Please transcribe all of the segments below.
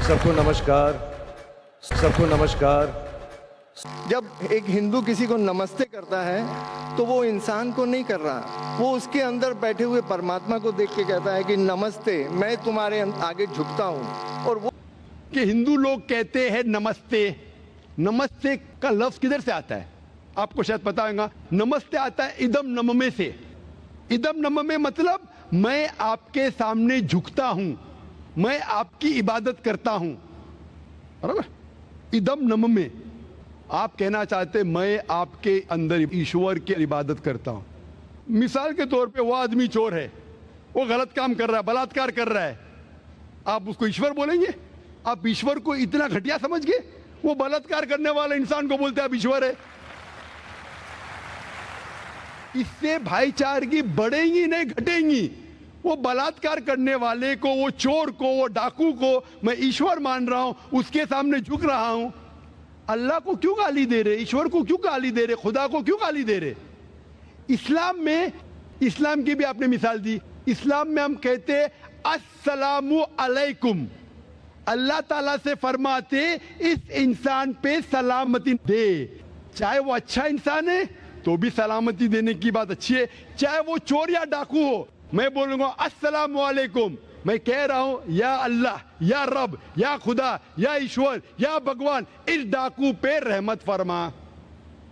सबको नमस्कार, सबको नमस्कार। जब एक हिंदू किसी को नमस्ते करता है तो वो इंसान को नहीं कर रहा, वो उसके अंदर बैठे हुए परमात्मा को देख के कहता है कि नमस्ते, मैं तुम्हारे आगे झुकता हूँ। और वो कि हिंदू लोग कहते हैं नमस्ते। नमस्ते का लफ्ज किधर से आता है आपको शायद पता होगा। नमस्ते आता है इदम नममे से। इदम नममे मतलब मैं आपके सामने झुकता हूं, मैं आपकी इबादत करता हूं, बराबर। इदम नममे आप कहना चाहते मैं आपके अंदर ईश्वर की इबादत करता हूं। मिसाल के तौर पे वो आदमी चोर है, वो गलत काम कर रहा है, बलात्कार कर रहा है, आप उसको ईश्वर बोलेंगे? आप ईश्वर को इतना घटिया समझ गए? वो बलात्कार करने वाले इंसान को बोलते आप ईश्वर है। इससे भाईचारगी बढ़ेगी नहीं घटेगी। वो बलात्कार करने वाले को, वो चोर को, वो डाकू को मैं ईश्वर मान रहा हूं, उसके सामने झुक रहा हूं। अल्लाह को क्यों गाली दे रहे? ईश्वर को क्यों गाली दे रहे? खुदा को क्यों गाली दे रहे? इस्लाम में, इस्लाम की भी आपने मिसाल दी, इस्लाम में हम कहते अस्सलामु अलैकुम। अल्लाह ताला से फरमाते इस इंसान पे सलामती दे। चाहे वो अच्छा इंसान है तो भी सलामती देने की बात अच्छी है, चाहे वो चोर या डाकू हो। मैं बोलूंगा अस्सलामु अलैकुम, मैं कह रहा हूं या अल्लाह, या रब, या खुदा, या ईश्वर, या भगवान, इस डाकू पे रहमत फरमा।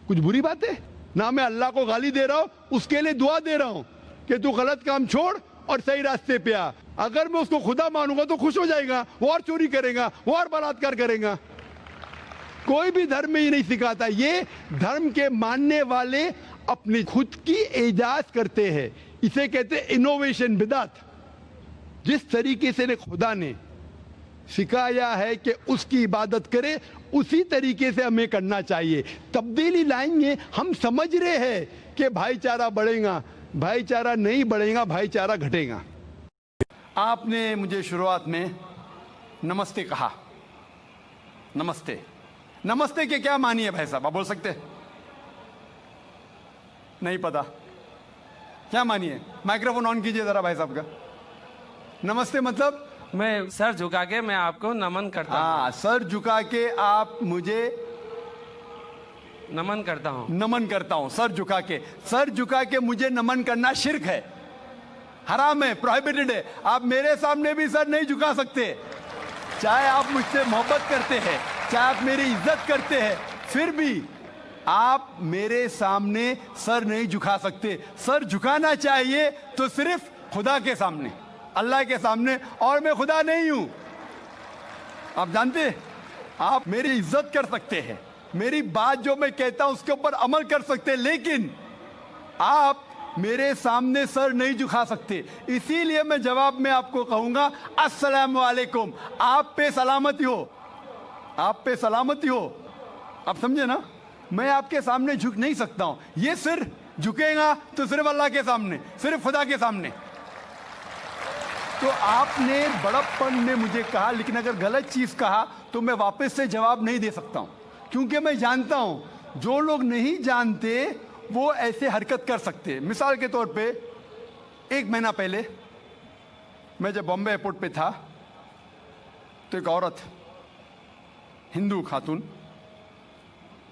कुछ बुरी बात है ना? मैं अल्लाह को गाली दे रहा हूं, उसके लिए दुआ दे रहा हूं कि तू गलत काम छोड़ और सही रास्ते पे आ। अगर मैं उसको खुदा मानूंगा तो खुश हो जाएगा, वो और चोरी करेगा, वो और बलात्कार करेगा। कोई भी धर्म में ये नहीं सिखाता। ये धर्म के मानने वाले अपनी खुद की इजाज़त करते हैं, इसे कहते हैं इनोवेशन, बिदात। जिस तरीके से खुदा ने सिखाया है कि उसकी इबादत करे, उसी तरीके से हमें करना चाहिए। तब्दीली लाएंगे, हम समझ रहे हैं कि भाईचारा बढ़ेगा, भाईचारा नहीं बढ़ेगा, भाईचारा घटेगा। आपने मुझे शुरुआत में नमस्ते कहा। नमस्ते, नमस्ते के क्या मानी है भाई साहब, आप बोल सकते हैं? नहीं पता क्या मानी है? माइक्रोफोन ऑन कीजिए जरा भाई साहब का। नमस्ते मतलब मैं सर झुका के मैं आपको नमन करता हूँ। हाँ, सर झुका के आप मुझे नमन करता हूँ। नमन करता हूँ, सर झुका के। सर झुका के मुझे नमन करना शिर्क है, हराम है, प्रोहिबिटेड है। आप मेरे सामने भी सर नहीं झुका सकते, चाहे आप मुझसे मोहब्बत करते हैं, चाहे आप मेरी इज्जत करते हैं, फिर भी आप मेरे सामने सर नहीं झुका सकते। सर झुकाना चाहिए तो सिर्फ खुदा के सामने, अल्लाह के सामने, और मैं खुदा नहीं हूं। आप जानते, आप मेरी इज्जत कर सकते हैं, मेरी बात जो मैं कहता हूं उसके ऊपर अमल कर सकते हैं, लेकिन आप मेरे सामने सर नहीं झुका सकते। इसीलिए मैं जवाब में आपको कहूंगा अस्सलामु अलैकुम, आप पे सलामती हो, आप पे सलामती हो। आप समझे ना? मैं आपके सामने झुक नहीं सकता हूं। ये सिर झुकेगा तो सिर्फ अल्लाह के सामने, सिर्फ खुदा के सामने। तो आपने बड़प्पन में मुझे कहा, लेकिन अगर गलत चीज कहा तो मैं वापस से जवाब नहीं दे सकता हूं, क्योंकि मैं जानता हूं जो लोग नहीं जानते वो ऐसे हरकत कर सकते हैं। मिसाल के तौर पे 1 महीना पहले मैं जब बॉम्बे एयरपोर्ट पे था तो एक औरत, हिंदू खातून,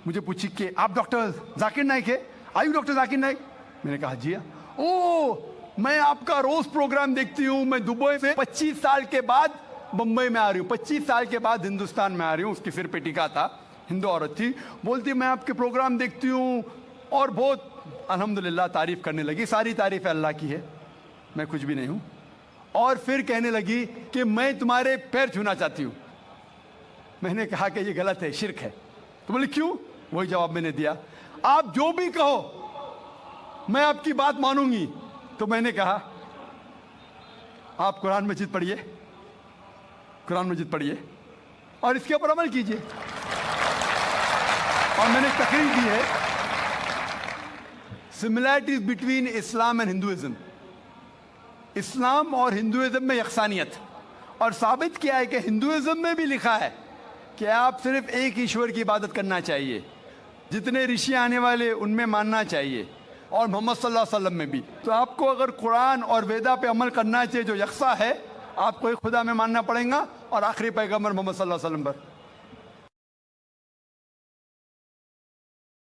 मुझे पूछी कि आप डॉक्टर जाकिर नाइक है? Are you doctor Zakir Naik? मैंने कहा जी हाँ। ओ, मैं आपका रोज प्रोग्राम देखती हूँ, मैं दुबई से 25 साल के बाद बम्बई में आ रही हूँ, 25 साल के बाद हिंदुस्तान में आ रही हूँ। उसकी सिर पे टीका था, हिंदू औरत थी, बोलती मैं आपके प्रोग्राम देखती हूँ और बहुत अल्हम्दुलिल्लाह तारीफ करने लगी। सारी तारीफ अल्लाह की है, मैं कुछ भी नहीं हूँ। और फिर कहने लगी कि मैं तुम्हारे पैर छूना चाहती हूँ। मैंने कहा कि ये गलत है, शिर्क है। तो बोले क्यों? वही जवाब मैंने दिया, आप जो भी कहो मैं आपकी बात मानूंगी। तो मैंने कहा आप कुरान मजीद पढ़िए, कुरान मजीद पढ़िए और इसके ऊपर अमल कीजिए। और मैंने तकरीर की है similarities between Islam and Hinduism, Islam और हिंदुइज्म में यकसानियत, और साबित किया है कि हिंदुइज्म में भी लिखा है कि आप सिर्फ एक ईश्वर की इबादत करना चाहिए, जितने ऋषि आने वाले उनमें मानना चाहिए, और मोहम्मद सल्लल्लाहु अलैहि वसल्लम में भी। तो आपको अगर कुरान और वेदा पे अमल करना चाहिए जो यकसा है, आपको एक खुदा में मानना पड़ेगा और आखिरी पैगंबर मोहम्मद सल्लल्लाहु अलैहि वसल्लम पर।